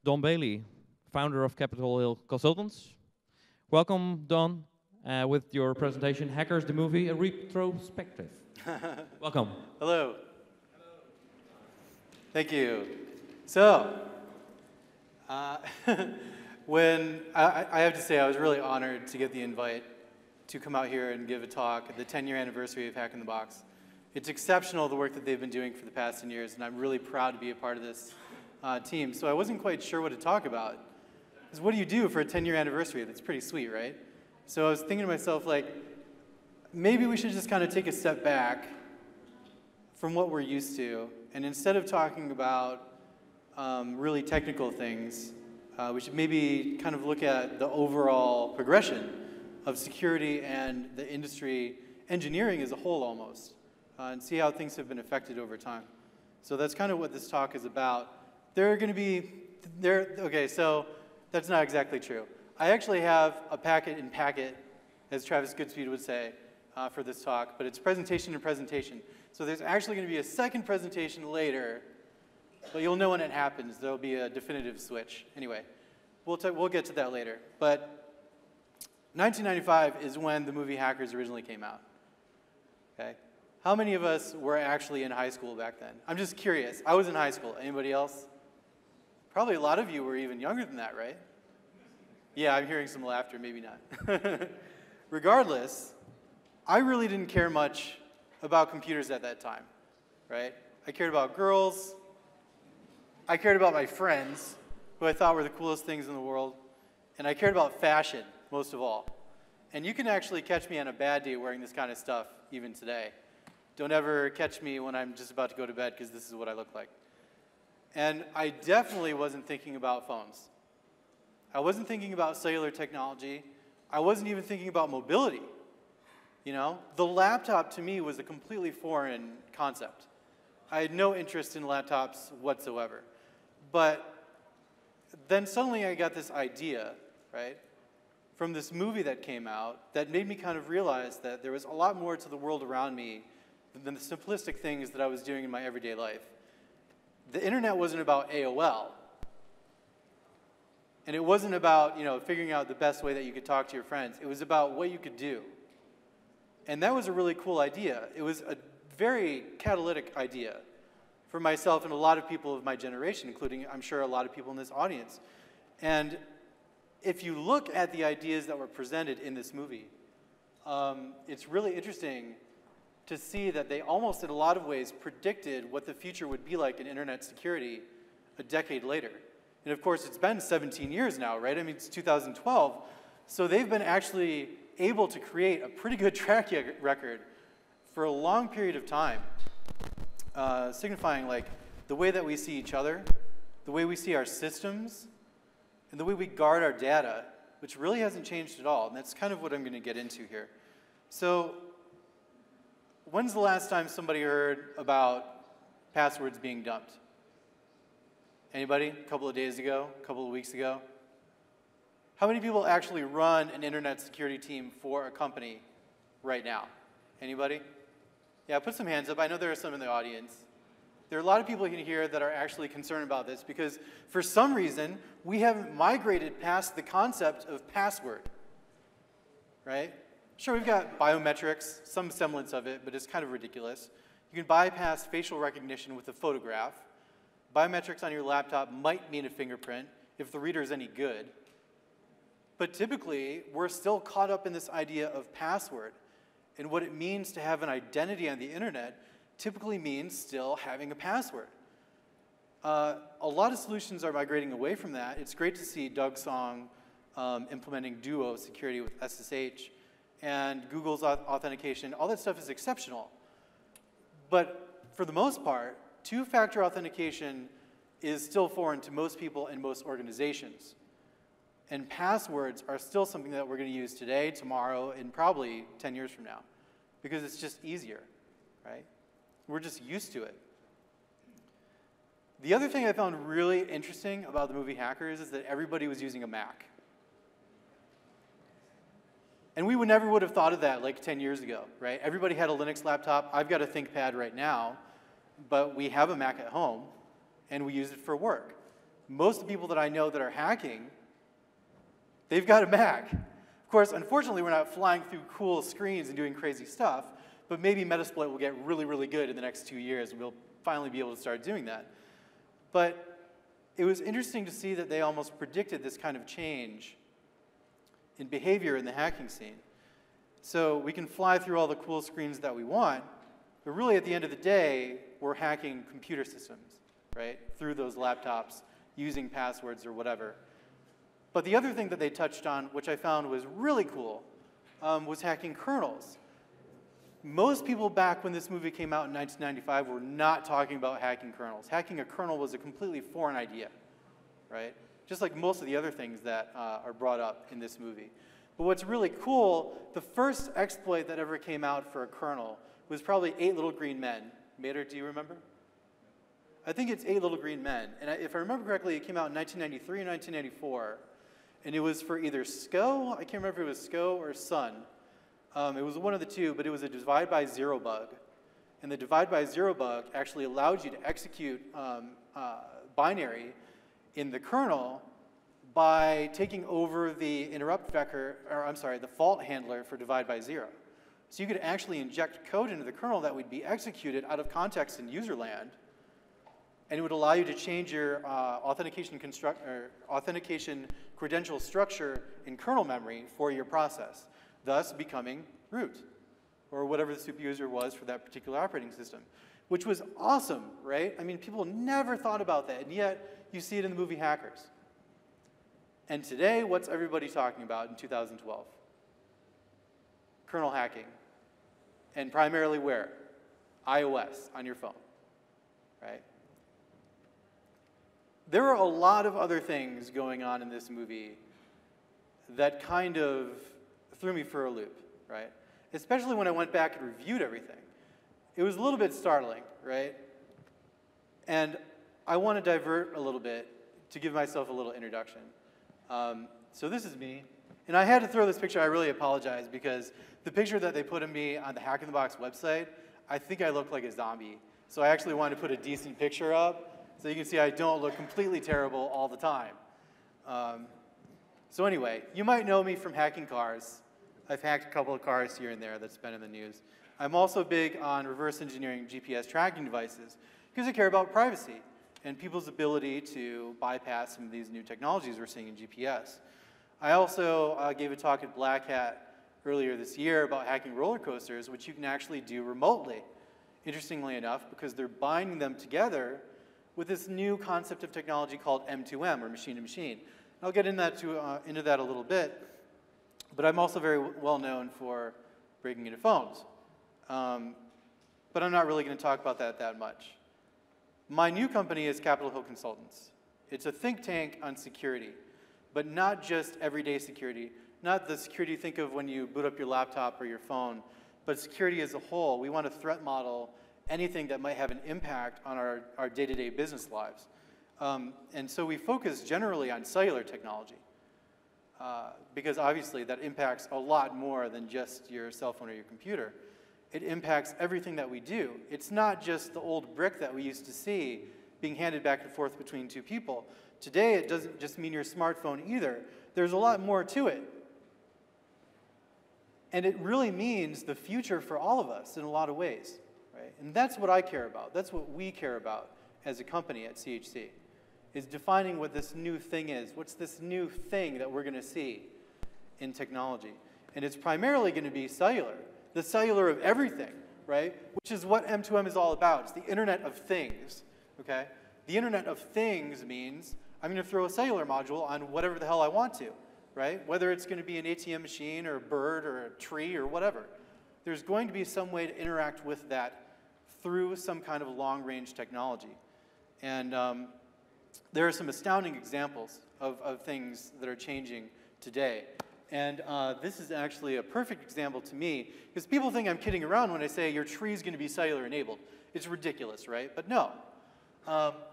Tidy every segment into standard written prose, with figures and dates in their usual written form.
Don Bailey, founder of Capitol Hill Consultants. Welcome, Don, with your presentation, Hackers the Movie, a Retrospective. Welcome. Hello. Thank you. So, when I have to say I was really honored to get the invite to come out here and give a talk at the 10-year anniversary of Hack in the Box. It's exceptional the work that they've been doing for the past 10 years, and I'm really proud to be a part of this team. So I wasn't quite sure what to talk about. Because what do you do for a 10-year anniversary? That's pretty sweet, right? So I was thinking to myself, like, maybe we should just kind of take a step back from what we're used to, and instead of talking about really technical things, we should maybe kind of look at the overall progression of security and the industry, engineering as a whole almost, and see how things have been affected over time. So that's kind of what this talk is about. There are going to be, okay, so that's not exactly true. I actually have a packet in packet, as Travis Goodspeed would say, for this talk, but it's presentation and presentation. So there's actually going to be a second presentation later, but you'll know when it happens. There'll be a definitive switch. Anyway, we'll get to that later. But 1995 is when the movie Hackers originally came out. Okay? How many of us were actually in high school back then? I'm just curious. I was in high school. Anybody else? Probably a lot of you were even younger than that, right? Yeah, I'm hearing some laughter, maybe not. Regardless, I really didn't care much about computers at that time, right? I cared about girls. I cared about my friends, who I thought were the coolest things in the world. And I cared about fashion, most of all. And you can actually catch me on a bad day wearing this kind of stuff, even today. Don't ever catch me when I'm just about to go to bed, because this is what I look like. And I definitely wasn't thinking about phones. I wasn't thinking about cellular technology. I wasn't even thinking about mobility. You know, the laptop to me was a completely foreign concept. I had no interest in laptops whatsoever. But then suddenly I got this idea, right, from this movie that came out that made me kind of realize that there was a lot more to the world around me than the simplistic things that I was doing in my everyday life. The internet wasn't about AOL. And it wasn't about, figuring out the best way that you could talk to your friends. It was about what you could do. And that was a really cool idea. It was a very catalytic idea for myself and a lot of people of my generation, including, I'm sure, a lot of people in this audience. And if you look at the ideas that were presented in this movie, it's really interesting to see that they almost, in a lot of ways, predicted what the future would be like in internet security a decade later. And of course, it's been 17 years now, right? I mean, it's 2012. So they've been actually able to create a pretty good track record for a long period of time, signifying like the way that we see each other, the way we see our systems, and the way we guard our data, which really hasn't changed at all. And that's kind of what I'm going to get into here. So when's the last time somebody heard about passwords being dumped? Anybody? A couple of days ago? A couple of weeks ago? How many people actually run an internet security team for a company right now? Anybody? Yeah, put some hands up. I know there are some in the audience. There are a lot of people in here that are actually concerned about this because for some reason, we haven't migrated past the concept of password, right? Sure, we've got biometrics, some semblance of it, but it's kind of ridiculous. You can bypass facial recognition with a photograph. Biometrics on your laptop might mean a fingerprint if the reader is any good. But typically, we're still caught up in this idea of password. And what it means to have an identity on the internet typically means still having a password. A lot of solutions are migrating away from that. It's great to see Doug Song implementing Duo security with SSH and Google's authentication. All that stuff is exceptional. But for the most part, two-factor authentication is still foreign to most people and most organizations. And passwords are still something that we're going to use today, tomorrow, and probably 10 years from now, because it's just easier, right? We're just used to it. The other thing I found really interesting about the movie Hackers is that everybody was using a Mac. And we never would have thought of that like 10 years ago, right? Everybody had a Linux laptop. I've got a ThinkPad right now, but we have a Mac at home, and we use it for work. most of the people that I know that are hacking, they've got a Mac. Of course, unfortunately, we're not flying through cool screens and doing crazy stuff, but maybe Metasploit will get really, really good in the next 2 years, and we'll finally be able to start doing that. But it was interesting to see that they almost predicted this kind of change in behavior in the hacking scene. So we can fly through all the cool screens that we want, but really at the end of the day, we're hacking computer systems, right, through those laptops, using passwords or whatever. But the other thing that they touched on, which I found was really cool, was hacking kernels. Most people back when this movie came out in 1995 were not talking about hacking kernels. Hacking a kernel was a completely foreign idea, right? Just like most of the other things that are brought up in this movie. But what's really cool, the first exploit that ever came out for a kernel was probably 8 Little Green Men. Mater, do you remember? I think it's 8 Little Green Men. And if I remember correctly, it came out in 1993 or 1994. And it was for either SCO, I can't remember if it was SCO or Sun. It was one of the two, but it was a divide by zero bug. And the divide by zero bug actually allowed you to execute binary in the kernel by taking over the interrupt vector, or I'm sorry, the fault handler for divide by zero. So you could actually inject code into the kernel that would be executed out of context in user land, and it would allow you to change your authentication credential structure in kernel memory for your process, thus becoming root, or whatever the super user was for that particular operating system, which was awesome, right? I mean, people never thought about that, and yet you see it in the movie Hackers. And today, what's everybody talking about in 2012? Kernel hacking. And primarily where? iOS, on your phone, right? There are a lot of other things going on in this movie that kind of threw me for a loop, right? Especially when I went back and reviewed everything. It was a little bit startling, right? And I want to divert a little bit to give myself a little introduction. So this is me. And I had to throw this picture. I really apologize because the picture that they put of me on the Hack in the Box website, I think I look like a zombie. So I actually wanted to put a decent picture up so you can see I don't look completely terrible all the time. So anyway, you might know me from hacking cars. I've hacked a couple of cars here and there that's been in the news. I'm also big on reverse engineering GPS tracking devices because I care about privacy and people's ability to bypass some of these new technologies we're seeing in GPS. I also gave a talk at Black Hat earlier this year about hacking roller coasters, which you can actually do remotely, interestingly enough, because they're binding them together with this new concept of technology called M2M, or machine-to-machine. I'll get into that a little bit, but I'm also very well known for breaking into phones. But I'm not really going to talk about that much. My new company is Capitol Hill Consultants. It's a think tank on security, but not just everyday security, not the security you think of when you boot up your laptop or your phone, but security as a whole. We want to threat model anything that might have an impact on our day-to-day business lives. And so we focus generally on cellular technology, because obviously that impacts a lot more than just your cell phone or your computer. It impacts everything that we do. It's not just the old brick that we used to see being handed back and forth between two people. Today, it doesn't just mean your smartphone either. There's a lot more to it. And it really means the future for all of us in a lot of ways, right? And that's what I care about. That's what we care about as a company at CHC, is defining what this new thing is. What's this new thing that we're going to see in technology? And it's primarily going to be cellular, the cellular of everything, right? Which is what M2M is all about. It's the Internet of Things, okay? The Internet of Things means I'm going to throw a cellular module on whatever the hell I want to, right? Whether it's going to be an ATM machine or a bird or a tree or whatever. There's going to be some way to interact with that through some kind of long-range technology. And there are some astounding examples of things that are changing today. And this is actually a perfect example to me, because people think I'm kidding around when I say your tree is going to be cellular enabled. It's ridiculous, right? But no.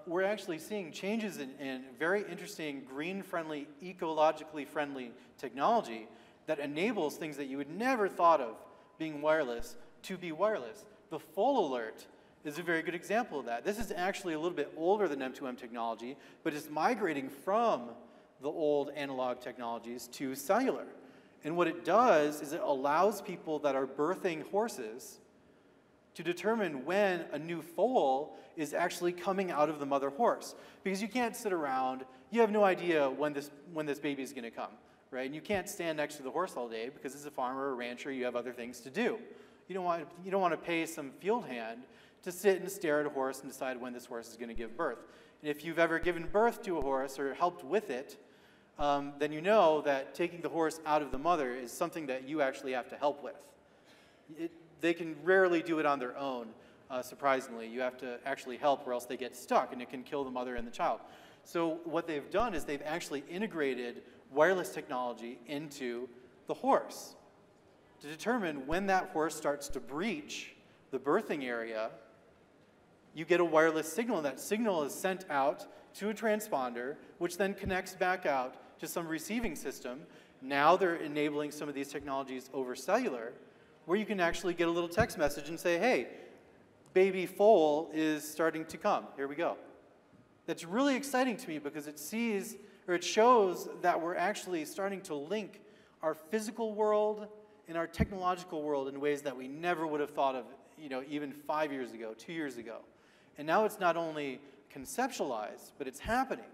We're actually seeing changes in very interesting green-friendly, ecologically friendly technology that enables things that you would never thought of being wireless to be wireless. The full alert is a very good example of that. This is actually a little bit older than M2M technology, but it's migrating from the old analog technologies to cellular. And what it does is it allows people that are birthing horses to determine when a new foal is actually coming out of the mother horse. Because you can't sit around, you have no idea when this baby is going to come, right? And you can't stand next to the horse all day because as a farmer or rancher, you have other things to do. You don't want to pay some field hand to sit and stare at a horse and decide when this horse is going to give birth. And if you've ever given birth to a horse or helped with it, then you know that taking the horse out of the mother is something that you actually have to help with. They can rarely do it on their own, surprisingly. You have to actually help or else they get stuck and it can kill the mother and the child. So what they've done is they've actually integrated wireless technology into the horse to determine when that horse starts to breach the birthing area. You get a wireless signal, and that signal is sent out to a transponder, which then connects back out to some receiving system. Now they're enabling some of these technologies over cellular, where you can actually get a little text message and say, hey, baby foal is starting to come. Here we go. That's really exciting to me because it shows that we're actually starting to link our physical world and our technological world in ways that we never would have thought of, even 5 years ago, 2 years ago. And now it's not only conceptualized, but it's happening.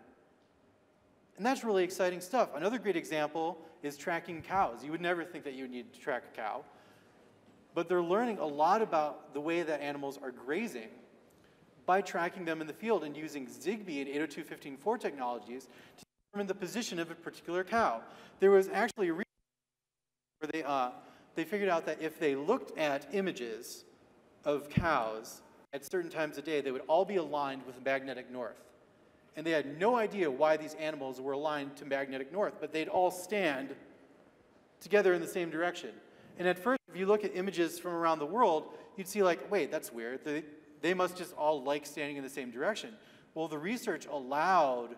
And that's really exciting stuff. Another great example is tracking cows. You would never think that you would need to track a cow. But they're learning a lot about the way that animals are grazing by tracking them in the field and using Zigbee and 802.15.4 technologies to determine the position of a particular cow. There was actually a research where they figured out that if they looked at images of cows at certain times of day, they would all be aligned with magnetic north. And they had no idea why these animals were aligned to magnetic north, but they'd all stand together in the same direction. And at first, if you look at images from around the world, you'd see like, wait, that's weird. They must just all like standing in the same direction. Well, the research allowed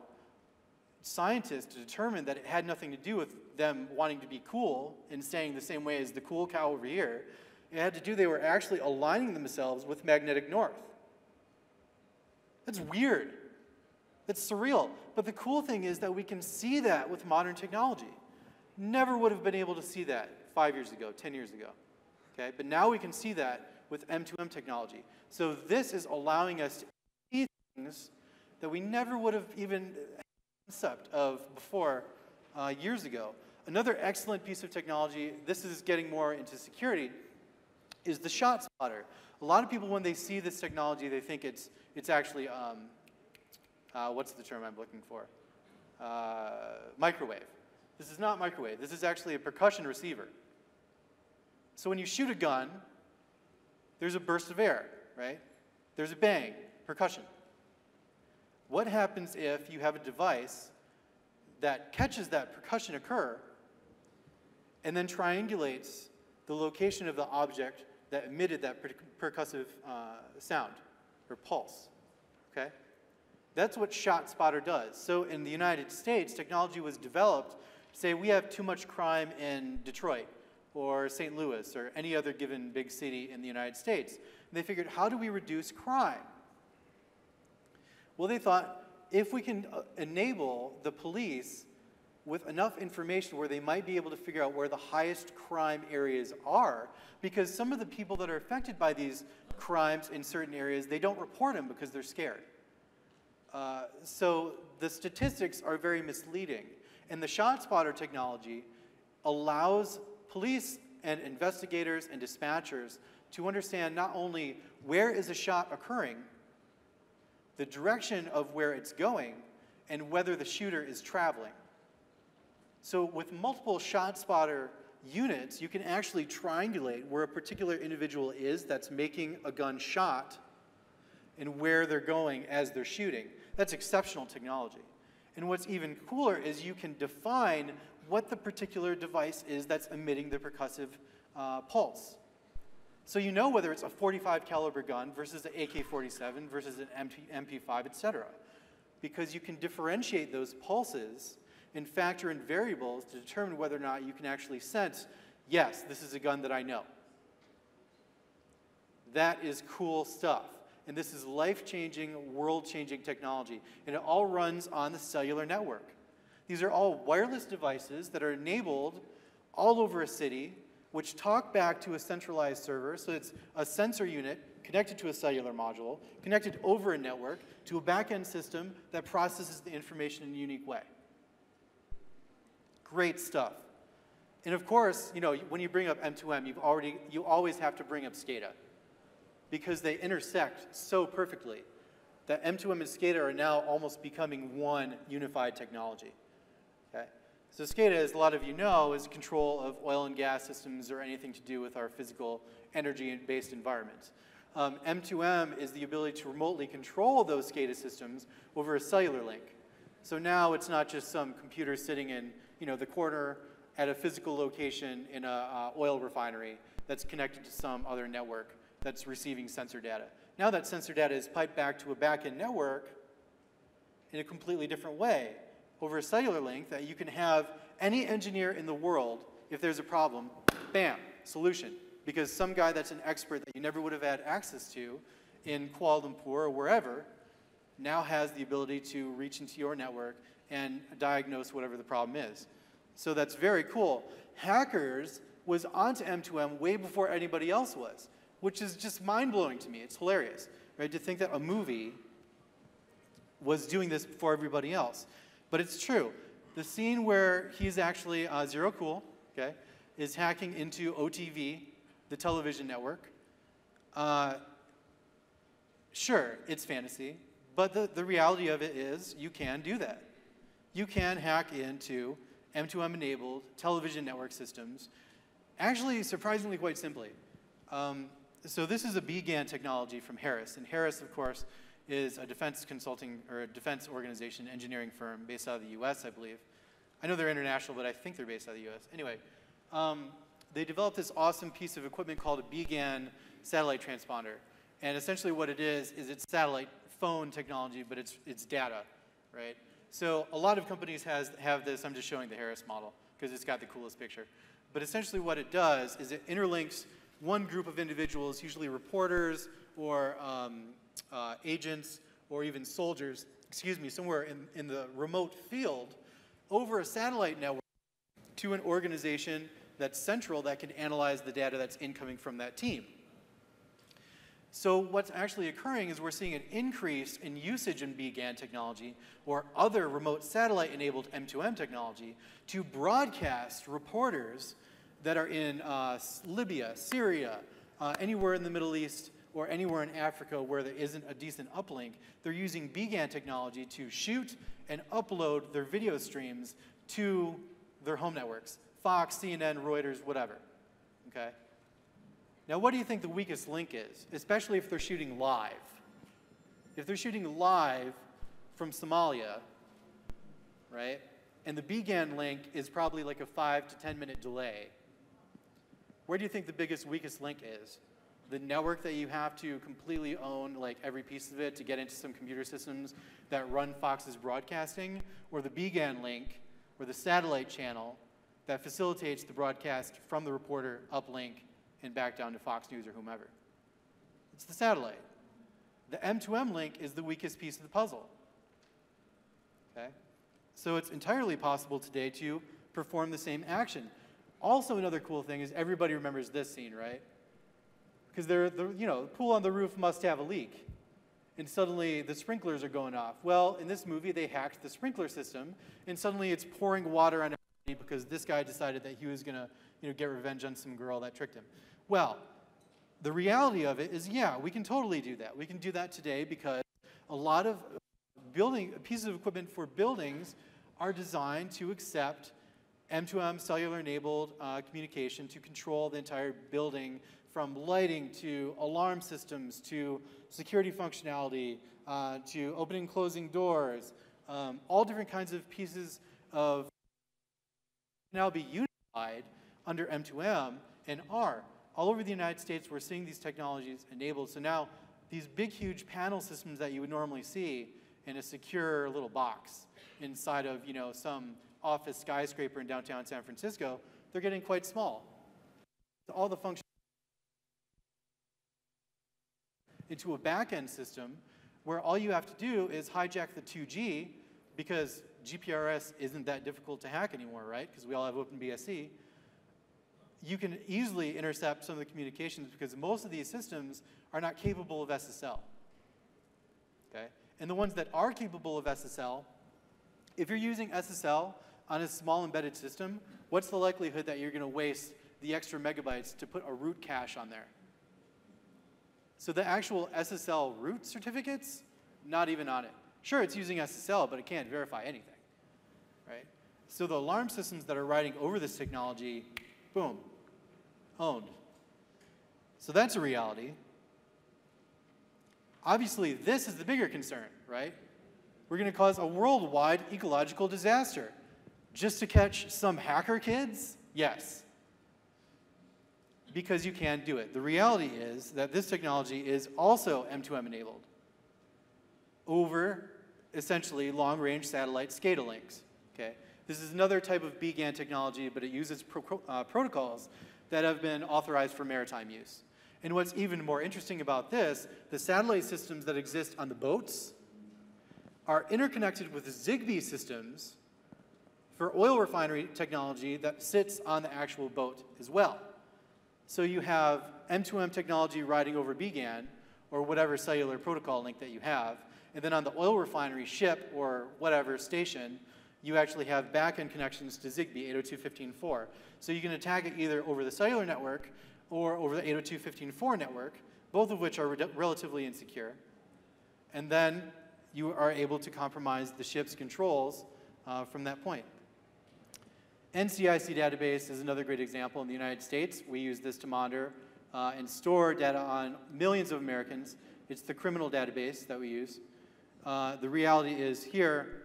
scientists to determine that it had nothing to do with them wanting to be cool and standing the same way as the cool cow over here. It had to do, they were actually aligning themselves with magnetic north. That's weird. That's surreal. But the cool thing is that we can see that with modern technology. Never would have been able to see that 5 years ago, 10 years ago. Okay? But now we can see that with M2M technology. So this is allowing us to see things that we never would have even had a concept of before years ago. Another excellent piece of technology, this is getting more into security, is the shot spotter. A lot of people, when they see this technology, they think it's actually, what's the term I'm looking for? Microwave. This is not microwave. This is actually a percussion receiver. So when you shoot a gun, there's a burst of air, right? There's a bang, percussion. What happens if you have a device that catches that percussion occur and then triangulates the location of the object that emitted that percussive sound or pulse, okay? That's what ShotSpotter does. So in the United States, technology was developed to say we have too much crime in Detroit or St. Louis or any other given big city in the United States. And they figured, how do we reduce crime? Well, they thought, if we can enable the police with enough information where they might be able to figure out where the highest crime areas are, because some of the people that are affected by these crimes in certain areas, they don't report them because they're scared. So the statistics are very misleading. And the ShotSpotter technology allows police and investigators and dispatchers to understand not only where is a shot occurring, the direction of where it's going, and whether the shooter is traveling. So with multiple ShotSpotter units, you can actually triangulate where a particular individual is that's making a gun shot and where they're going as they're shooting. That's exceptional technology. And what's even cooler is you can define what the particular device is that's emitting the percussive pulse. So you know whether it's a .45 caliber gun versus an AK-47 versus an MP5, etc. Because you can differentiate those pulses and factor in variables to determine whether or not you can actually sense, yes, this is a gun that I know. That is cool stuff. And this is life-changing, world-changing technology. And it all runs on the cellular network. These are all wireless devices that are enabled all over a city, which talk back to a centralized server. So it's a sensor unit connected to a cellular module, connected over a network to a back-end system that processes the information in a unique way. Great stuff. And of course, you know, when you bring up M2M, you always have to bring up SCADA, because they intersect so perfectly that M2M and SCADA are now almost becoming one unified technology. Okay? So SCADA, as a lot of you know, is control of oil and gas systems or anything to do with our physical energy-based environments. M2M is the ability to remotely control those SCADA systems over a cellular link. So now it's not just some computer sitting in, you know, the corner at a physical location in an oil refinery that's connected to some other network that's receiving sensor data. Now that sensor data is piped back to a back-end network in a completely different way over a cellular link that you can have any engineer in the world, if there's a problem, bam, solution. Because some guy that's an expert that you never would have had access to in Kuala Lumpur or wherever now has the ability to reach into your network and diagnose whatever the problem is. So that's very cool. Hackers was onto M2M way before anybody else was, which is just mind-blowing to me. It's hilarious, right? To think that a movie was doing this before everybody else. But it's true. The scene where he's actually, Zero Cool, okay, is hacking into OTV, the television network. Sure, it's fantasy, but the reality of it is you can do that. You can hack into M2M-enabled television network systems, actually surprisingly quite simply. So this is a BGAN technology from Harris, and Harris, of course, is a defense consulting or a defense organization engineering firm based out of the US, I believe. I know they're international, but I think they're based out of the US. Anyway, they developed this awesome piece of equipment called a BGAN satellite transponder. And essentially what it is it's satellite phone technology, but it's data, right? So a lot of companies have this. I'm just showing the Harris model because it's got the coolest picture. But essentially what it does is it interlinks one group of individuals, usually reporters or agents or even soldiers, excuse me, somewhere in the remote field over a satellite network to an organization that's central that can analyze the data that's incoming from that team. So what's actually occurring is we're seeing an increase in usage in BGAN technology or other remote satellite-enabled M2M technology to broadcast reporters that are in Libya, Syria, anywhere in the Middle East, or anywhere in Africa where there isn't a decent uplink. They're using BGAN technology to shoot and upload their video streams to their home networks, Fox, CNN, Reuters, whatever, okay? Now, what do you think the weakest link is, especially if they're shooting live? If they're shooting live from Somalia, right, and the BGAN link is probably like a 5 to 10 minute delay, where do you think the biggest, weakest link is? The network that you have to completely own, like every piece of it, to get into some computer systems that run Fox's broadcasting, or the BGAN link, or the satellite channel that facilitates the broadcast from the reporter uplink and back down to Fox News or whomever? It's the satellite. The M2M link is the weakest piece of the puzzle. Okay? So it's entirely possible today to perform the same action. Also, another cool thing is everybody remembers this scene, right? Because you know, the pool on the roof must have a leak. And suddenly the sprinklers are going off. Well, in this movie, they hacked the sprinkler system, and suddenly it's pouring water on everybody because this guy decided that he was going to get revenge on some girl that tricked him. Well, the reality of it is, yeah, we can totally do that. We can do that today because a lot of pieces of equipment for buildings are designed to accept M2M cellular-enabled communication to control the entire building, from lighting to alarm systems to security functionality to opening and closing doors. All different kinds of pieces of now be unified under M2M and R. All over the United States, we're seeing these technologies enabled. So now these big, huge panel systems that you would normally see in a secure little box inside of, you know, some office skyscraper in downtown San Francisco, they're getting quite small. All the functions. into a back-end system where all you have to do is hijack the 2G, because GPRS isn't that difficult to hack anymore, right? Because we all have OpenBSC. You can easily intercept some of the communications because most of these systems are not capable of SSL. Okay? And the ones that are capable of SSL, if you're using SSL on a small embedded system, what's the likelihood that you're going to waste the extra megabytes to put a root cache on there? So the actual SSL root certificates, not even on it. Sure, it's using SSL, but it can't verify anything, right? So the alarm systems that are riding over this technology, boom, owned. So that's a reality. Obviously, this is the bigger concern, right? We're going to cause a worldwide ecological disaster just to catch some hacker kids? Yes. Because you can do it. The reality is that this technology is also M2M enabled over, essentially, long-range satellite SCADA links. Okay? This is another type of BGAN technology, but it uses protocols that have been authorized for maritime use. And what's even more interesting about this, the satellite systems that exist on the boats are interconnected with Zigbee systems for oil refinery technology that sits on the actual boat as well. So you have M2M technology riding over BGAN, or whatever cellular protocol link that you have, and then on the oil refinery ship or whatever station, you actually have back-end connections to Zigbee 802.15.4. So you can attack it either over the cellular network or over the 802.15.4 network, both of which are relatively insecure. And then you are able to compromise the ship's controls from that point. NCIC database is another great example in the United States. We use this to monitor and store data on millions of Americans. It's the criminal database that we use. The reality is here,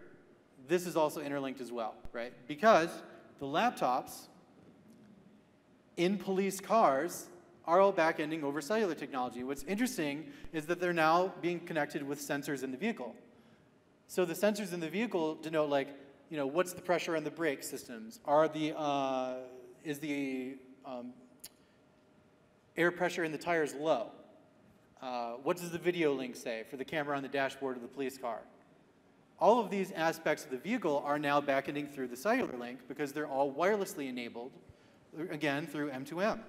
this is also interlinked as well, right? Because the laptops in police cars are all back-ending over cellular technology. What's interesting is that they're now being connected with sensors in the vehicle. So the sensors in the vehicle denote, like, you know, what's the pressure on the brake systems? Is the air pressure in the tires low? What does the video link say for the camera on the dashboard of the police car? All of these aspects of the vehicle are now back-ending through the cellular link because they're all wirelessly enabled, again, through M2M.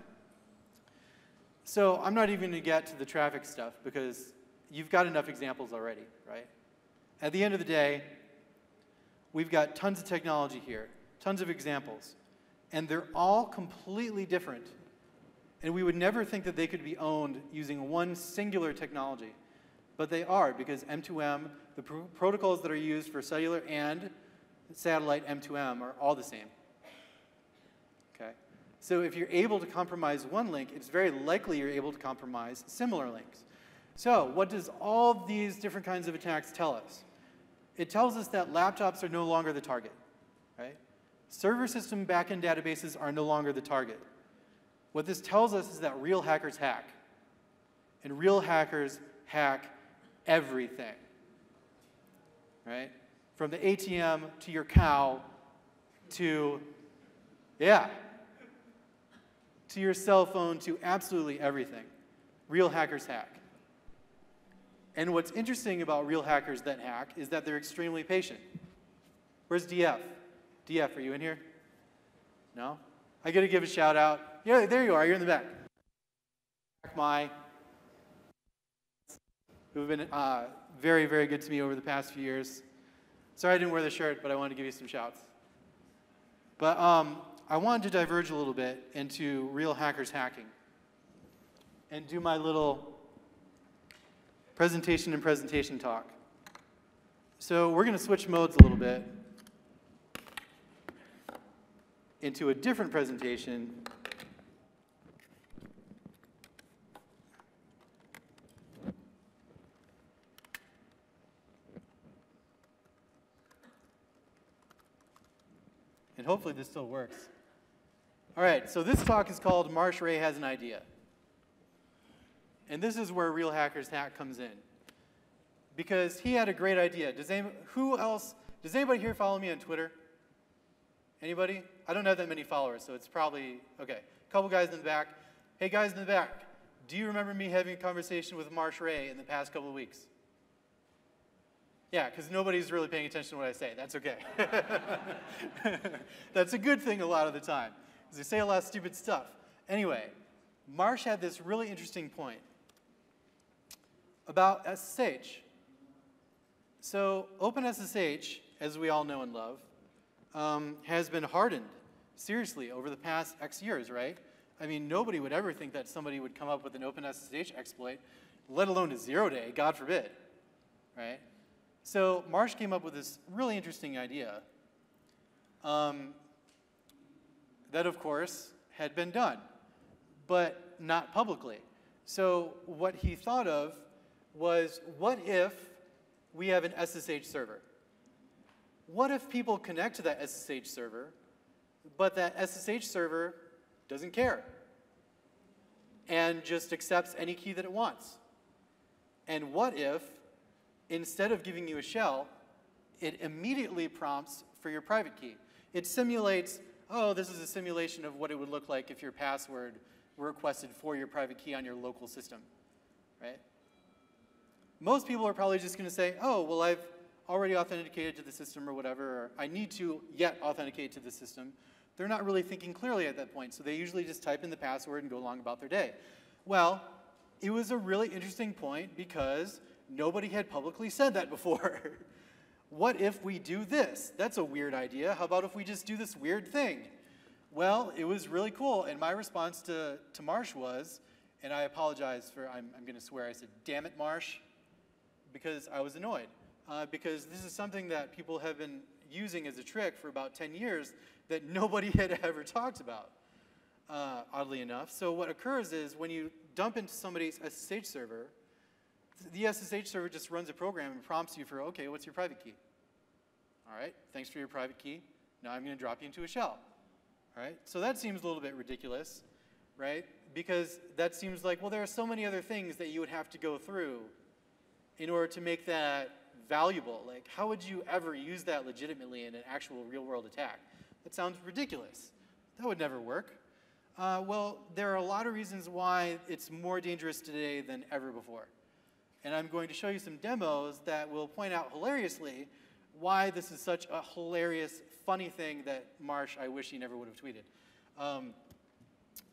So I'm not even going to get to the traffic stuff because you've got enough examples already, right? At the end of the day, we've got tons of technology here, tons of examples, and they're all completely different. And we would never think that they could be owned using one singular technology. But they are, because M2M, the protocols that are used for cellular and satellite M2M are all the same. Okay? So if you're able to compromise one link, it's very likely you're able to compromise similar links. So what does all these different kinds of attacks tell us? It tells us that laptops are no longer the target, right? Server system backend databases are no longer the target. What this tells us is that real hackers hack. And real hackers hack everything, right? From the ATM to your cow to, yeah, to your cell phone to absolutely everything. Real hackers hack. And what's interesting about real hackers that hack is that they're extremely patient. Where's DF? DF, are you in here? No? I got to give a shout out. Yeah, there you are. You're in the back. Who've been very, very good to me over the past few years. Sorry I didn't wear the shirt, but I wanted to give you some shouts. But I wanted to diverge a little bit into real hackers hacking and do my little presentation and presentation talk. So we're going to switch modes a little bit into a different presentation. And hopefully this still works. All right, so this talk is called Marsh Ray Has an Idea. And this is where Real Hackers Hack comes in. Because he had a great idea. Does anybody here follow me on Twitter? Anybody? I don't have that many followers, so it's probably, okay. A couple guys in the back. Hey, guys in the back, Do you remember me having a conversation with Marsh Ray in the past couple of weeks? Yeah, because nobody's really paying attention to what I say. That's okay. That's a good thing a lot of the time, because I say a lot of stupid stuff. Anyway, Marsh had this really interesting point about SSH. So OpenSSH, as we all know and love, has been hardened, seriously, over the past X years, right? I mean, nobody would ever think that somebody would come up with an OpenSSH exploit, let alone a 0-day, God forbid, right? So Marsh came up with this really interesting idea that, of course, had been done, but not publicly. So what he thought of was, what if we have an SSH server? What if people connect to that SSH server, but that SSH server doesn't care and just accepts any key that it wants? And what if, instead of giving you a shell, it immediately prompts for your private key? It simulates, oh, this is a simulation of what it would look like if your password were requested for your private key on your local system, right? Most people are probably just going to say, oh, well, I've already authenticated to the system or whatever, or I need to yet authenticate to the system. They're not really thinking clearly at that point, so they usually just type in the password and go along about their day. Well, it was a really interesting point because nobody had publicly said that before. What if we do this? That's a weird idea. How about if we just do this weird thing? Well, it was really cool, and my response to Marsh was, and I apologize for, I'm going to swear, I said, damn it, Marsh, because I was annoyed. Because this is something that people have been using as a trick for about 10 years that nobody had ever talked about, oddly enough. So what occurs is when you dump into somebody's SSH server, the SSH server just runs a program and prompts you for, okay, what's your private key? All right, thanks for your private key. Now I'm going to drop you into a shell. All right, so that seems a little bit ridiculous, right? Because that seems like, well, there are so many other things that you would have to go through in order to make that valuable. Like, how would you ever use that legitimately in an actual real-world attack? That sounds ridiculous. That would never work. Well, there are a lot of reasons why it's more dangerous today than ever before. And I'm going to show you some demos that will point out hilariously why this is such a hilarious, funny thing that Marsh, I wish he never would have tweeted.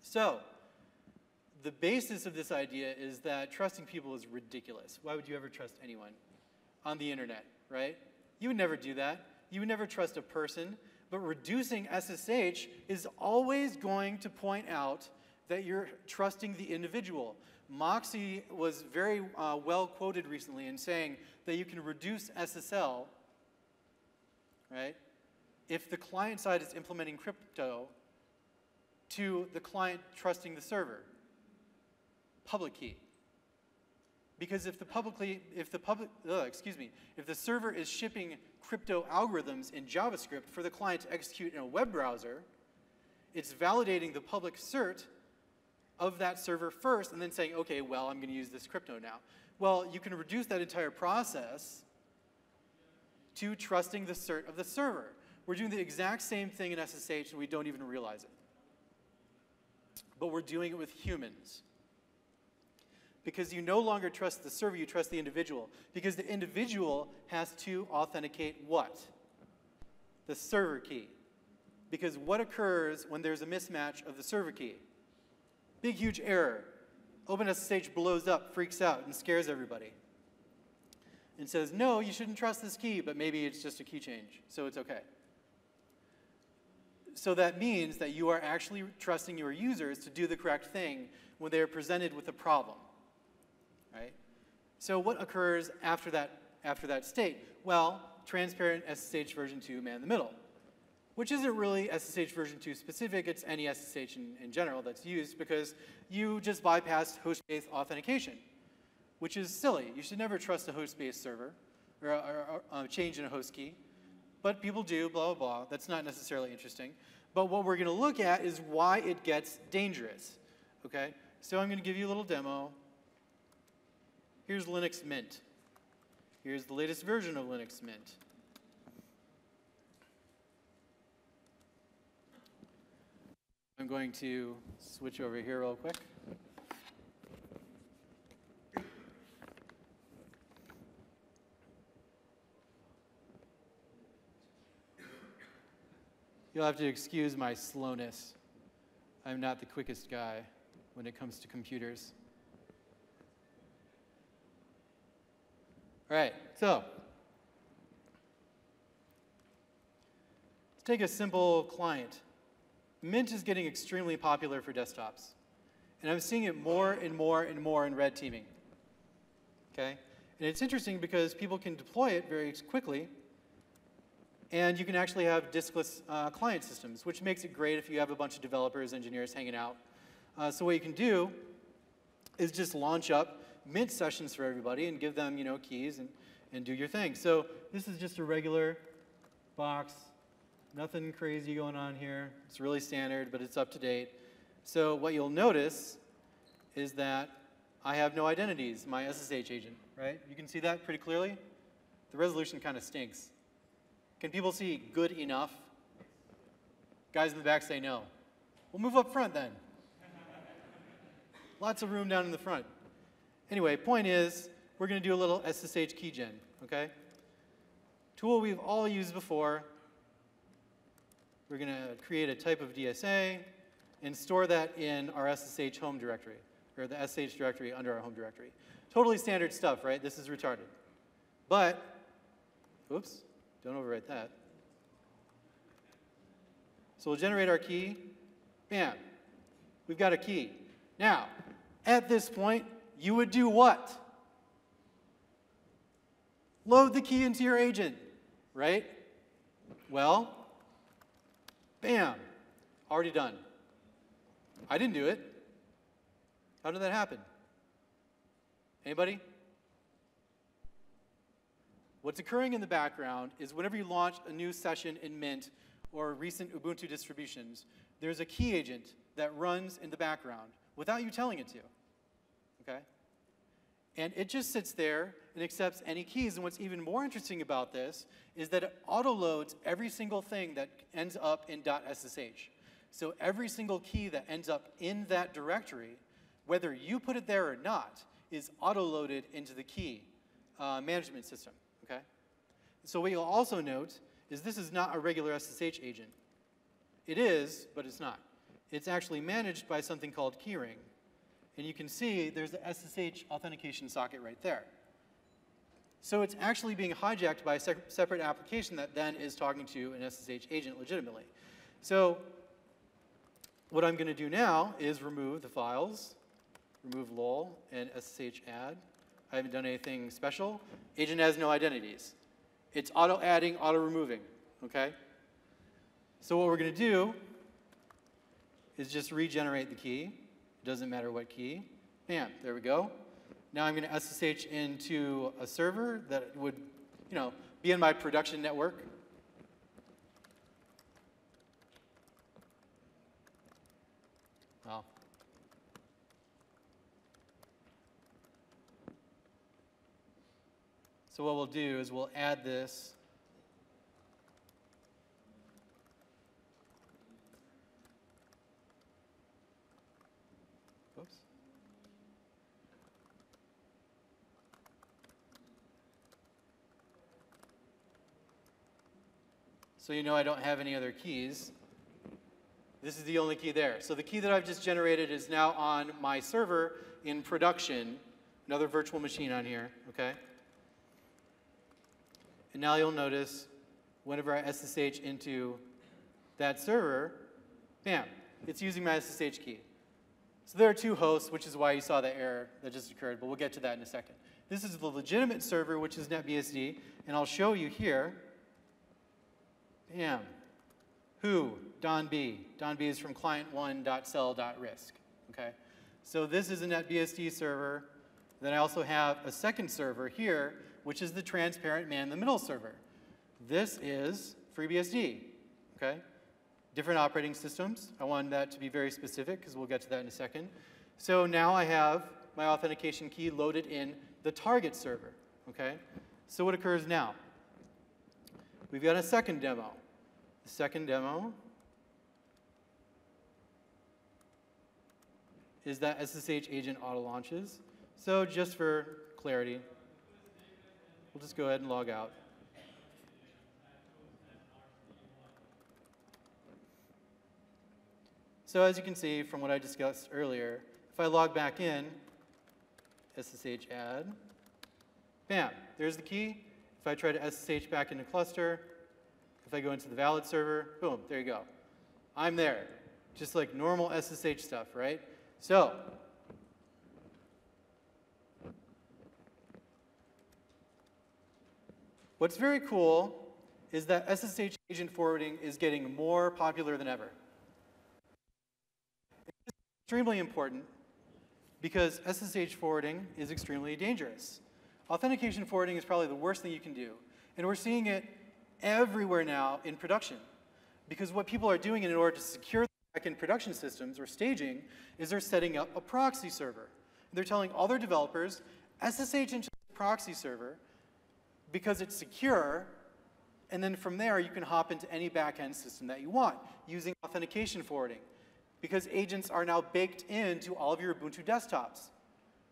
So, the basis of this idea is that trusting people is ridiculous. Why would you ever trust anyone on the internet, right? You would never do that. You would never trust a person. But reducing SSH is always going to point out that you're trusting the individual. Moxie was very well quoted recently in saying that you can reduce SSL, right, if the client side is implementing crypto to the client trusting the server. Public key. Because if the server is shipping crypto algorithms in JavaScript for the client to execute in a web browser, it's validating the public cert of that server first and then saying, okay, well, I'm going to use this crypto now. Well, you can reduce that entire process to trusting the cert of the server. We're doing the exact same thing in SSH and we don't even realize it. But we're doing it with humans. Because you no longer trust the server, you trust the individual. Because the individual has to authenticate what? The server key. Because what occurs when there's a mismatch of the server key? Big, huge error. OpenSSH blows up, freaks out, and scares everybody. And says, no, you shouldn't trust this key, but maybe it's just a key change, so it's okay. So that means that you are actually trusting your users to do the correct thing when they are presented with a problem. Right? So what occurs after that state? Well, transparent SSH version 2 man-in-the-middle, which isn't really SSH version 2 specific. It's any SSH in general that's used because you just bypassed host-based authentication, which is silly. You should never trust a host-based server or a change in a host key. But people do, blah, blah, blah. That's not necessarily interesting. But what we're going to look at is why it gets dangerous. Okay? So I'm going to give you a little demo. Here's Linux Mint. Here's the latest version of Linux Mint. I'm going to switch over here real quick. You'll have to excuse my slowness. I'm not the quickest guy when it comes to computers. All right, so let's take a simple client. Mint is getting extremely popular for desktops. And I'm seeing it more and more and more in red teaming. Okay? And it's interesting because people can deploy it very quickly, and you can actually have diskless client systems, which makes it great if you have a bunch of developers, engineers hanging out. So what you can do is just launch up Mint sessions for everybody and give them, keys and do your thing. So this is just a regular box. Nothing crazy going on here. It's really standard, but it's up to date. So what you'll notice is that I have no identities, my SSH agent, right? You can see that pretty clearly. The resolution kind of stinks. Can people see good enough? Guys in the back say no. We'll move up front then. Lots of room down in the front. Anyway, point is, we're going to do a little SSH keygen, okay? Tool we've all used before. We're going to create a type of DSA and store that in our SSH home directory, or the SSH directory under our home directory. Totally standard stuff, right? This is retarded. But, oops, don't overwrite that. So we'll generate our key. Bam. We've got a key. Now, at this point, you would do what? Load the key into your agent, right? Well, bam, already done. I didn't do it. How did that happen? Anybody? What's occurring in the background is whenever you launch a new session in Mint or recent Ubuntu distributions, there's a key agent that runs in the background without you telling it to, okay? And it just sits there and accepts any keys. And what's even more interesting about this is that it auto-loads every single thing that ends up in .ssh. So every single key that ends up in that directory, whether you put it there or not, is auto-loaded into the key management system, okay? So what you'll also note is this is not a regular SSH agent. It is, but it's not. It's actually managed by something called keyring. And you can see there's the SSH authentication socket right there. So it's actually being hijacked by a separate application that then is talking to an SSH agent legitimately. So what I'm going to do now is remove the files, remove lol and SSH add. I haven't done anything special. Agent has no identities. It's auto-adding, auto-removing, okay? So what we're going to do is just regenerate the key. It doesn't matter what key. Bam, there we go. Now I'm going to SSH into a server that would, be in my production network. Well, so what we'll do is we'll add this. Oops. So I don't have any other keys. This is the only key there. So the key that I've just generated is now on my server in production, another virtual machine on here, okay? And now you'll notice whenever I SSH into that server, bam, it's using my SSH key. So there are two hosts, which is why you saw the error that just occurred, but we'll get to that in a second. This is the legitimate server, which is NetBSD, and I'll show you here. Bam. Who? Don B. Don B is from client1.cell.risk. Okay? So this is a NetBSD server. Then I also have a second server here, which is the transparent man-in-the-middle server. This is FreeBSD. Okay? Different operating systems. I wanted that to be very specific because we'll get to that in a second. So now I have my authentication key loaded in the target server. Okay? So what occurs now? We've got a second demo. The second demo is that SSH agent auto launches. So just for clarity, we'll just go ahead and log out. So as you can see from what I discussed earlier, if I log back in, SSH add, bam, there's the key. If I try to SSH back into cluster, if I go into the valid server, boom, there you go. I'm there, just like normal SSH stuff, right? So, what's very cool is that SSH agent forwarding is getting more popular than ever. It's extremely important because SSH forwarding is extremely dangerous. Authentication forwarding is probably the worst thing you can do. And we're seeing it everywhere now in production. Because what people are doing in order to secure the backend production systems or staging is they're setting up a proxy server. They're telling all their developers, SSH into the proxy server because it's secure, and then from there you can hop into any backend system that you want using authentication forwarding. Because agents are now baked into all of your Ubuntu desktops.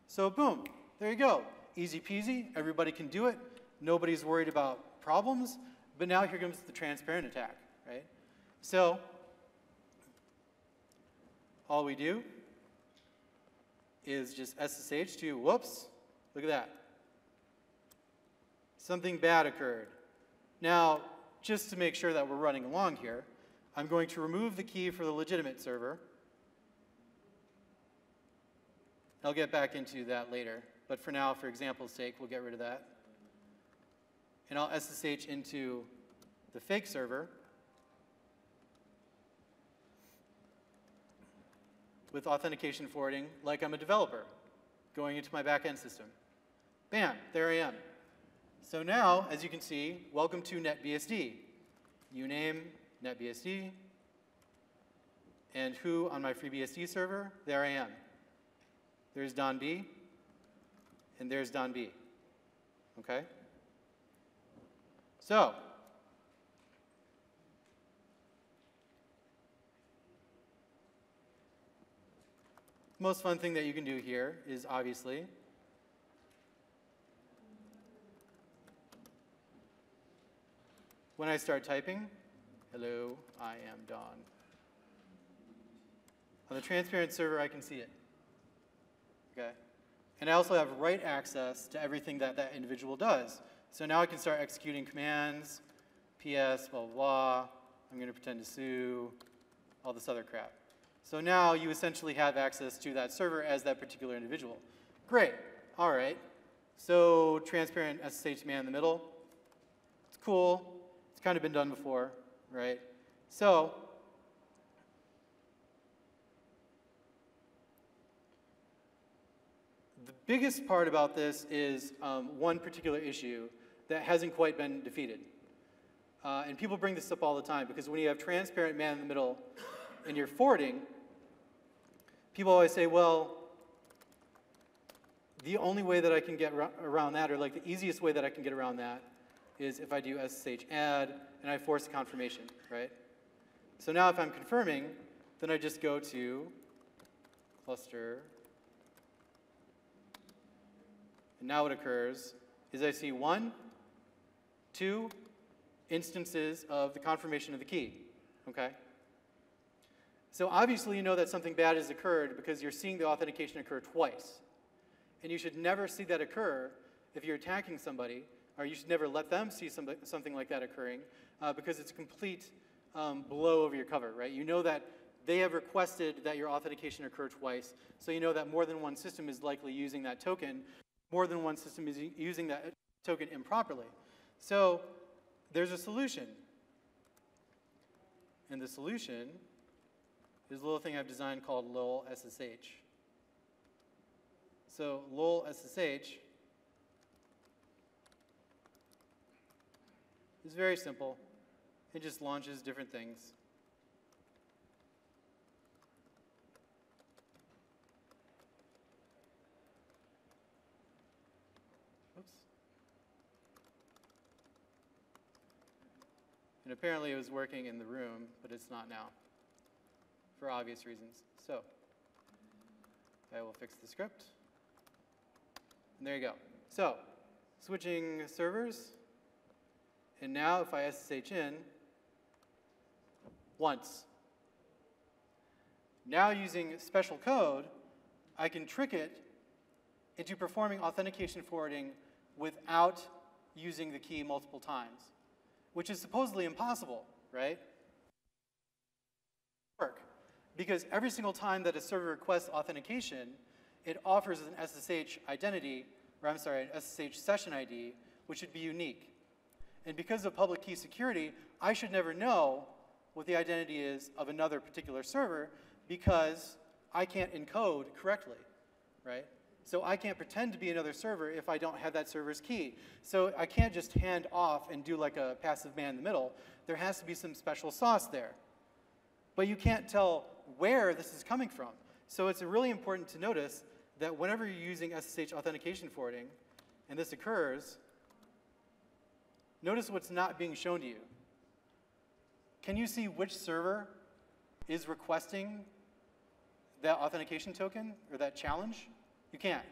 So boom, there you go. Easy peasy, everybody can do it. Nobody's worried about problems. But now here comes the transparent attack, right? So all we do is just SSH to, whoops, look at that. Something bad occurred. Now, just to make sure that we're running along here, I'm going to remove the key for the legitimate server. I'll get back into that later. But for now, for example's sake, we'll get rid of that. And I'll SSH into the fake server with authentication forwarding like I'm a developer going into my backend system. Bam, there I am. So now, as you can see, welcome to NetBSD. Uname NetBSD. And who on my FreeBSD server? There I am. There's Don B. And there's Don B. Okay? So, the most fun thing that you can do here is obviously when I start typing, hello, I am Don. On the transparent server, I can see it. Okay? And I also have write access to everything that that individual does. So now I can start executing commands, PS, blah, blah, blah. I'm going to pretend to sue, all this other crap. So now you essentially have access to that server as that particular individual. Great. All right. So transparent SSH man in the middle. It's cool. It's kind of been done before, right? So the biggest part about this is one particular issue that hasn't quite been defeated. And people bring this up all the time because when you have transparent man in the middle and you're forwarding, people always say, well, the only way that I can get around that, or like the easiest way that I can get around that, is if I do SSH add and I force a confirmation, right? So now if I'm confirming, then I just go to cluster. And now what occurs is I see 1, 2 instances of the confirmation of the key, okay? So obviously you know that something bad has occurred because you're seeing the authentication occur twice. And you should never see that occur if you're attacking somebody, or you should never let them see something like that occurring because it's a complete blow over your cover, right? You know that they have requested that your authentication occur twice, so you know that more than one system is likely using that token. More than one system is using that token improperly. So there's a solution. And the solution is a little thing I've designed called lol SSH. So lol SSH is very simple. It just launches different things. Oops. And apparently it was working in the room, but it's not now, for obvious reasons. So I will fix the script. And there you go. So switching servers. And now if I SSH in once, Now using special code, I can trick it into performing authentication forwarding without using the key multiple times, which is supposedly impossible, right? Because every single time that a server requests authentication, it offers an SSH identity, or I'm sorry, an SSH session ID, which should be unique. And because of public key security, I should never know what the identity is of another particular server because I can't encode correctly, right? So I can't pretend to be another server if I don't have that server's key. So I can't just hand off and do like a passive man in the middle. There has to be some special sauce there. But you can't tell where this is coming from. So it's really important to notice that whenever you're using SSH authentication forwarding, and this occurs, notice what's not being shown to you. Can you see which server is requesting that authentication token or that challenge? You can't.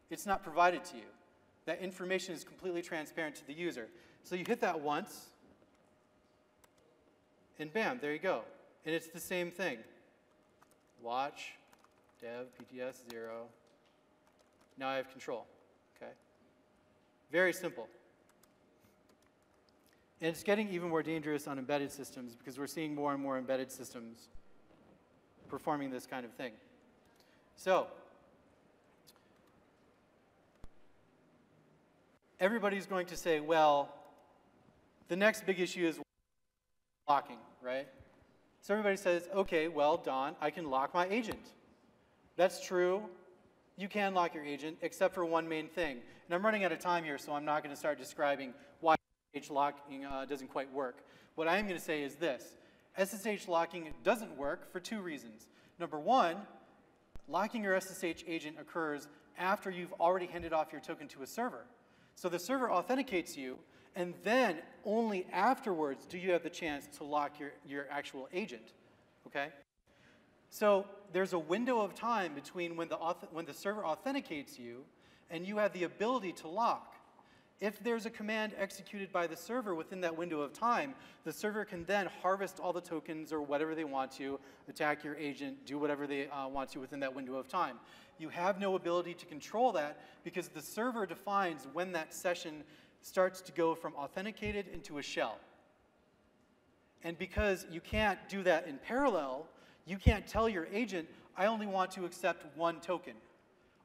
It's not provided to you. That information is completely transparent to the user. So you hit that once, and bam, there you go. And it's the same thing. Watch, dev, PTS 0. Now I have control, okay? Very simple. And it's getting even more dangerous on embedded systems because we're seeing more and more embedded systems performing this kind of thing. So, everybody's going to say, well, the next big issue is locking, right? So everybody says, okay, well, Don, I can lock my agent. That's true. You can lock your agent, except for one main thing. And I'm running out of time here, so I'm not going to start describing why SSH locking doesn't quite work. What I am going to say is this. SSH locking doesn't work for two reasons. Number one, locking your SSH agent occurs after you've already handed off your token to a server. So the server authenticates you, and then only afterwards do you have the chance to lock your actual agent, okay? So there's a window of time between when the server authenticates you and you have the ability to lock. If there's a command executed by the server within that window of time, the server can then harvest all the tokens or whatever they want to, attack your agent, do whatever they want to within that window of time. You have no ability to control that because the server defines when that session starts to go from authenticated into a shell. And because you can't do that in parallel, you can't tell your agent, I only want to accept one token.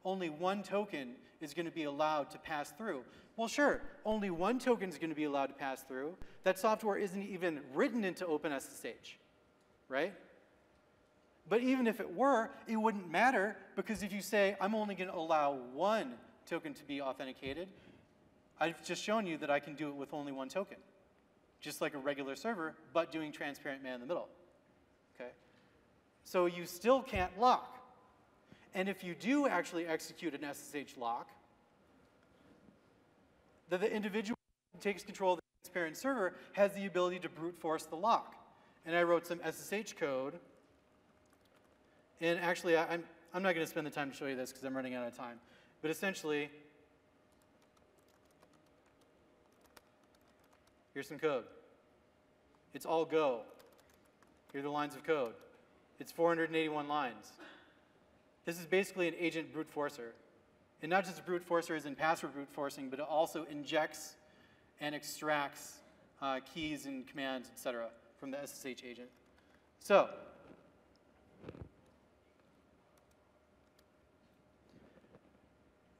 Only one token is going to be allowed to pass through. Well, sure, only one token is going to be allowed to pass through. That software isn't even written into OpenSSH, right? But even if it were, it wouldn't matter because if you say, I'm only going to allow one token to be authenticated, I've just shown you that I can do it with only one token, just like a regular server, but doing transparent man in the middle, okay? So you still can't lock. And if you do actually execute an SSH lock, then the individual who takes control of the transparent server has the ability to brute force the lock. And I wrote some SSH code. And actually, I'm not going to spend the time to show you this because I'm running out of time. But essentially, here's some code. It's all Go. Here are the lines of code. It's 481 lines. This is basically an agent brute forcer. And not just a brute forcer as in password brute forcing, but it also injects and extracts keys and commands, etc., from the SSH agent. So,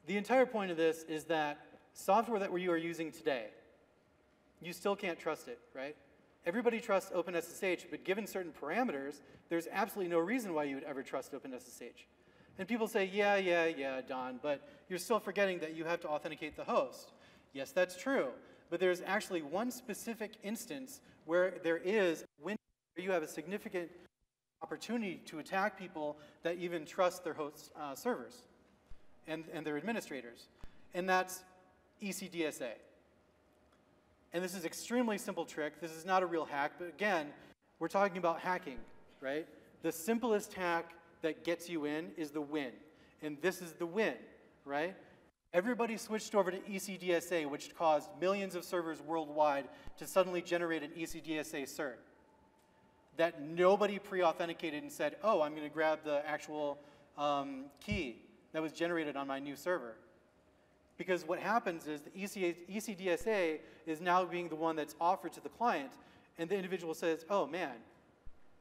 the entire point of this is that software that you are using today, you still can't trust it, right? Everybody trusts OpenSSH, but given certain parameters, there's absolutely no reason why you would ever trust OpenSSH. And people say, yeah, Don, but you're still forgetting that you have to authenticate the host. Yes, that's true, but there's actually one specific instance where there is a window where you have a significant opportunity to attack people that even trust their host servers and their administrators, and that's ECDSA. And this is an extremely simple trick. This is not a real hack, but again, we're talking about hacking, right? The simplest hack that gets you in is the win, and this is the win, right? Everybody switched over to ECDSA, which caused millions of servers worldwide to suddenly generate an ECDSA cert. that nobody pre-authenticated and said, oh, I'm going to grab the actual key that was generated on my new server. Because what happens is the ECDSA is now being the one that's offered to the client, and the individual says, oh man,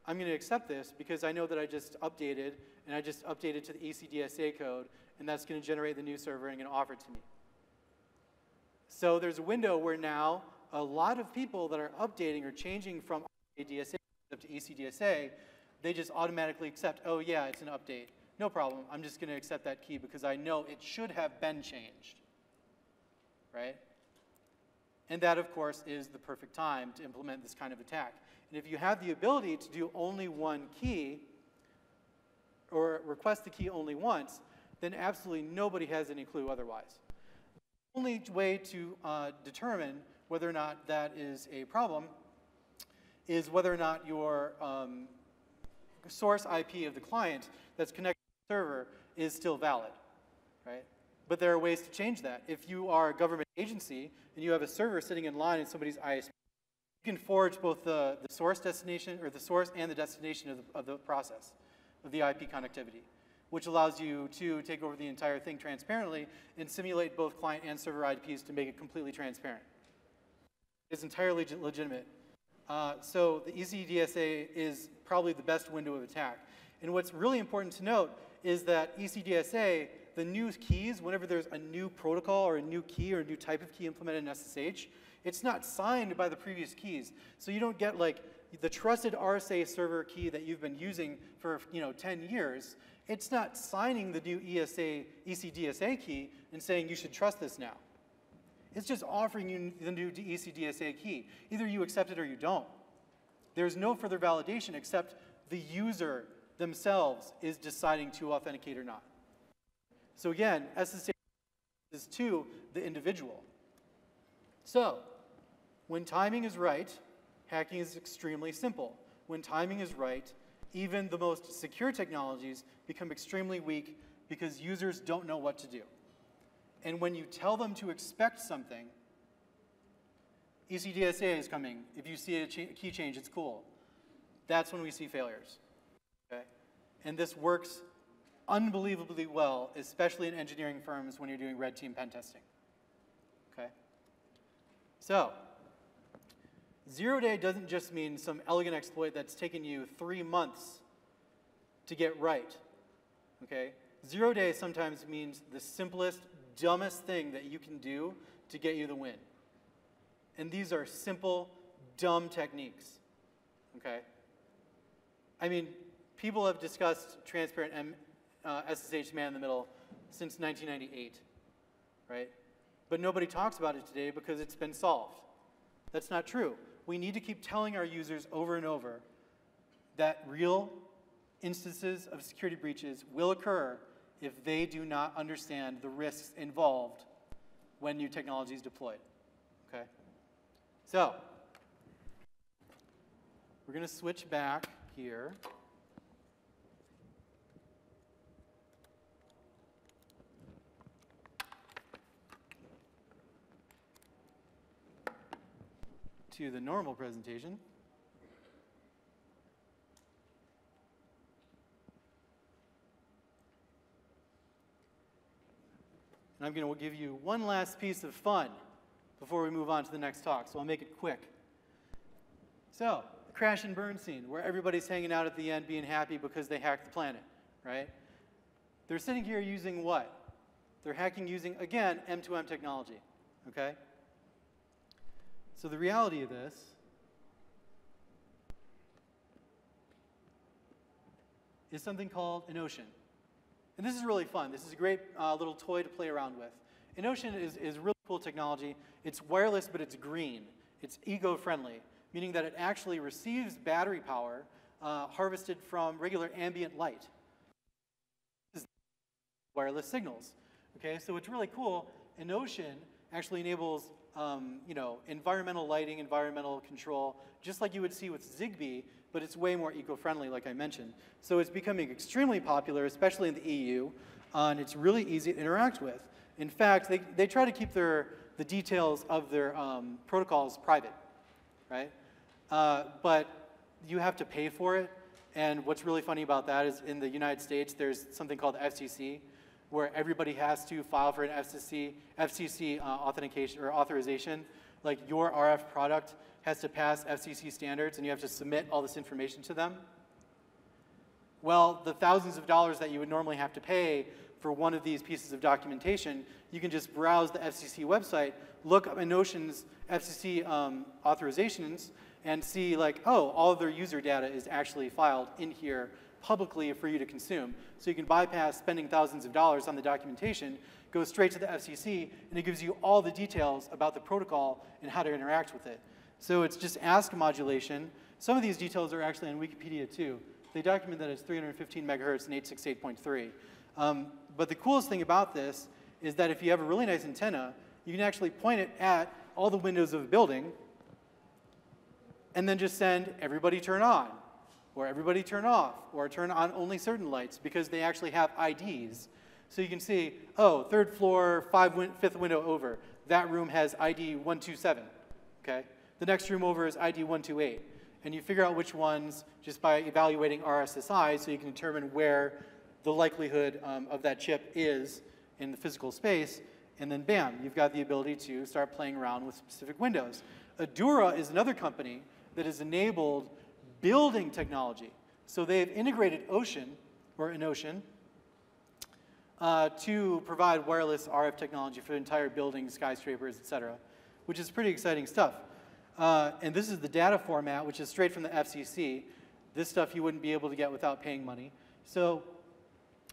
I'm going to accept this because I know that I just updated, and I just updated to the ECDSA code, and that's going to generate the new server and going to offer it to me. So there's a window where now a lot of people that are updating or changing from DSA up to ECDSA, they just automatically accept, oh yeah, it's an update. No problem, I'm just going to accept that key because I know it should have been changed, right? And that, of course, is the perfect time to implement this kind of attack. And if you have the ability to do only one key, or request the key only once, then absolutely nobody has any clue otherwise. The only way to determine whether or not that is a problem is whether or not your source IP of the client that's connected to the server is still valid, right? But there are ways to change that. If you are a government agency and you have a server sitting in line in somebody's ISP, you can forge both the source destination, or the source and the destination of the process, of the IP connectivity, which allows you to take over the entire thing transparently and simulate both client and server IPs to make it completely transparent. It's entirely legitimate. So the ECDSA is probably the best window of attack. And what's really important to note is that ECDSA, the new keys, whenever there's a new protocol or a new key or a new type of key implemented in SSH, it's not signed by the previous keys. So you don't get like the trusted RSA server key that you've been using for 10 years. It's not signing the new ECDSA key and saying you should trust this now. It's just offering you the new ECDSA key. Either you accept it or you don't. There's no further validation except the user themselves is deciding to authenticate or not. So again, SSH is to the individual. So when timing is right, hacking is extremely simple. When timing is right, even the most secure technologies become extremely weak because users don't know what to do. And when you tell them to expect something, ECDSA is coming. If you see a key change, it's cool. That's when we see failures. Okay? And this works unbelievably well, especially in engineering firms when you're doing red team pen testing. Okay? So, 0-day doesn't just mean some elegant exploit that's taken you 3 months to get right. Okay? 0-day sometimes means the simplest, dumbest thing that you can do to get you the win. And these are simple, dumb techniques. Okay? I mean, people have discussed transparent SSH man in the middle since 1998, right? But nobody talks about it today because it's been solved. That's not true. We need to keep telling our users over and over that real instances of security breaches will occur if they do not understand the risks involved when new technology is deployed. Okay? So, we're going to switch back here. To the normal presentation. And I'm going to give you one last piece of fun before we move on to the next talk, so I'll make it quick. So, the crash and burn scene, where everybody's hanging out at the end being happy because they hacked the planet, right? They're sitting here using what? They're hacking using, again, M2M technology, okay? So the reality of this is something called an ocean. And this is really fun. This is a great little toy to play around with. An ocean is really cool technology. It's wireless, but it's green. It's eco-friendly, meaning that it actually receives battery power harvested from regular ambient light. This is wireless signals. Okay, so it's really cool. An ocean actually enables environmental lighting, environmental control, just like you would see with Zigbee, but it's way more eco-friendly, like I mentioned. So it's becoming extremely popular, especially in the EU, and it's really easy to interact with. In fact, they try to keep the details of their protocols private, right? But you have to pay for it. And what's really funny about that is in the United States, there's something called FCC, where everybody has to file for an FCC authentication or authorization. Like your RF product has to pass FCC standards, and you have to submit all this information to them. Well, the thousands of dollars that you would normally have to pay for one of these pieces of documentation, you can just browse the FCC website, look up Enotion's FCC authorizations, and see like, oh, all of their user data is actually filed in here publicly for you to consume. So you can bypass spending thousands of dollars on the documentation, go straight to the FCC, and it gives you all the details about the protocol and how to interact with it. So it's just ASC modulation. Some of these details are actually on Wikipedia too. They document that it's 315 megahertz and 868.3. But the coolest thing about this is that if you have a really nice antenna, you can actually point it at all the windows of a building and then just send everybody turn on, or everybody turn off, or turn on only certain lights, because they actually have IDs. So you can see, oh, third floor, fifth window over. That room has ID 127, okay? The next room over is ID 128. And you figure out which ones just by evaluating RSSI, so you can determine where the likelihood of that chip is in the physical space, and then bam, you've got the ability to start playing around with specific windows. Adura is another company that has enabled building technology. So they've integrated Enotion to provide wireless RF technology for entire buildings, skyscrapers, et cetera, which is pretty exciting stuff. And this is the data format, which is straight from the FCC. This stuff you wouldn't be able to get without paying money. So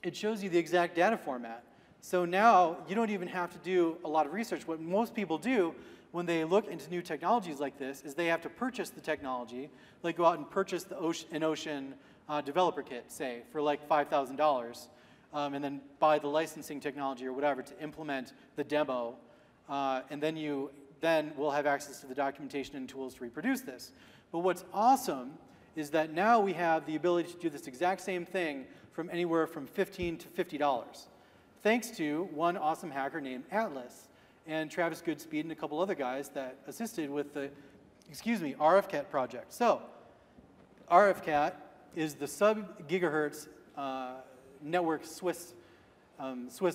it shows you the exact data format. So now you don't even have to do a lot of research. What most people do when they look into new technologies like this is they have to purchase the technology, like go out and purchase the Enotion developer kit, say, for like $5,000, and then buy the licensing technology or whatever to implement the demo, and then you will have access to the documentation and tools to reproduce this. But what's awesome is that now we have the ability to do this exact same thing from anywhere from $15 to $50, thanks to one awesome hacker named Atlas and Travis Goodspeed and a couple other guys that assisted with the, RFCat project. So RFCat is the sub-gigahertz network Swiss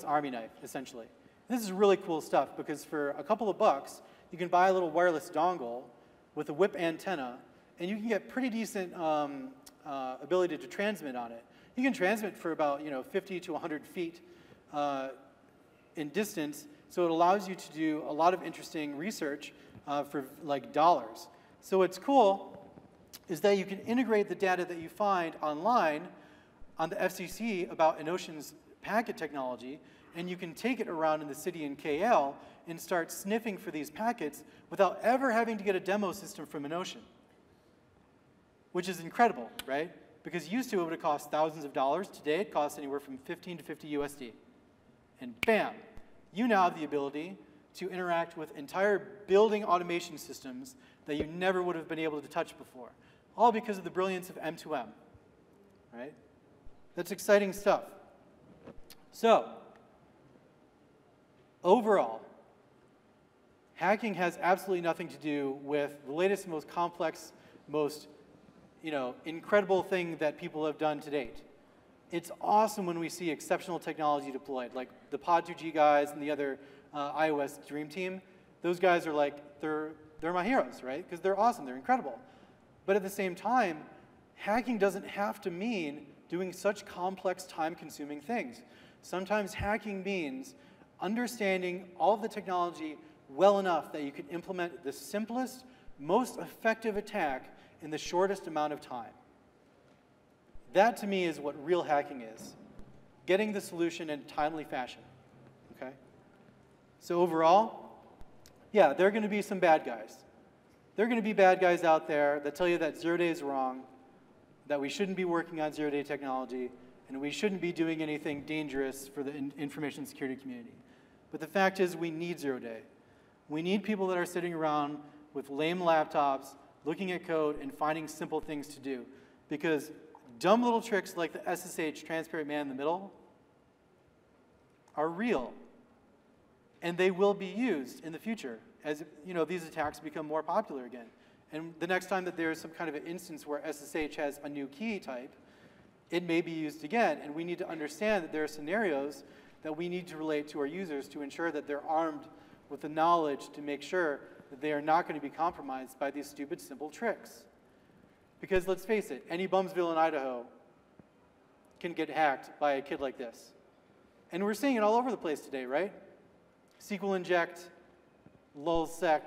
Army knife, essentially. This is really cool stuff because for a couple of bucks, you can buy a little wireless dongle with a whip antenna, and you can get pretty decent ability to transmit on it. You can transmit for about 50 to 100 feet in distance, so it allows you to do a lot of interesting research for like dollars. So what's cool is that you can integrate the data that you find online on the FCC about Enotion's packet technology, and you can take it around in the city in KL and start sniffing for these packets without ever having to get a demo system from Enotion, which is incredible, right? Because used to it would have cost thousands of dollars. Today it costs anywhere from 15 to 50 USD. And bam, you now have the ability to interact with entire building automation systems that you never would have been able to touch before, all because of the brilliance of M2M, right? That's exciting stuff. So, overall, hacking has absolutely nothing to do with the latest, most complex, most incredible thing that people have done to date. It's awesome when we see exceptional technology deployed, like the Pod2G guys and the other iOS Dream Team. Those guys are like, they're my heroes, right? Because they're awesome, they're incredible. But at the same time, hacking doesn't have to mean doing such complex, time-consuming things. Sometimes hacking means understanding all of the technology well enough that you can implement the simplest, most effective attack in the shortest amount of time. That, to me, is what real hacking is. Getting the solution in a timely fashion, okay? So overall, yeah, there are going to be some bad guys. There are going to be bad guys out there that tell you that zero-day is wrong, that we shouldn't be working on zero-day technology, and we shouldn't be doing anything dangerous for the information security community. But the fact is we need zero-day. We need people that are sitting around with lame laptops, looking at code, and finding simple things to do. Because dumb little tricks like the SSH transparent man in the middle are real. And they will be used in the future as these attacks become more popular again. And the next time that there is some kind of an instance where SSH has a new key type, it may be used again. And we need to understand that there are scenarios that we need to relate to our users to ensure that they're armed with the knowledge to make sure that they are not going to be compromised by these stupid, simple tricks. Because let's face it, any Bumsville in Idaho can get hacked by a kid like this. And we're seeing it all over the place today, right? SQL inject, lulzsec,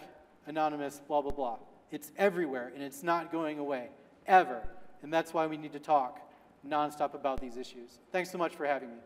anonymous, blah, blah, blah. It's everywhere, and it's not going away, ever. And that's why we need to talk nonstop about these issues. Thanks so much for having me.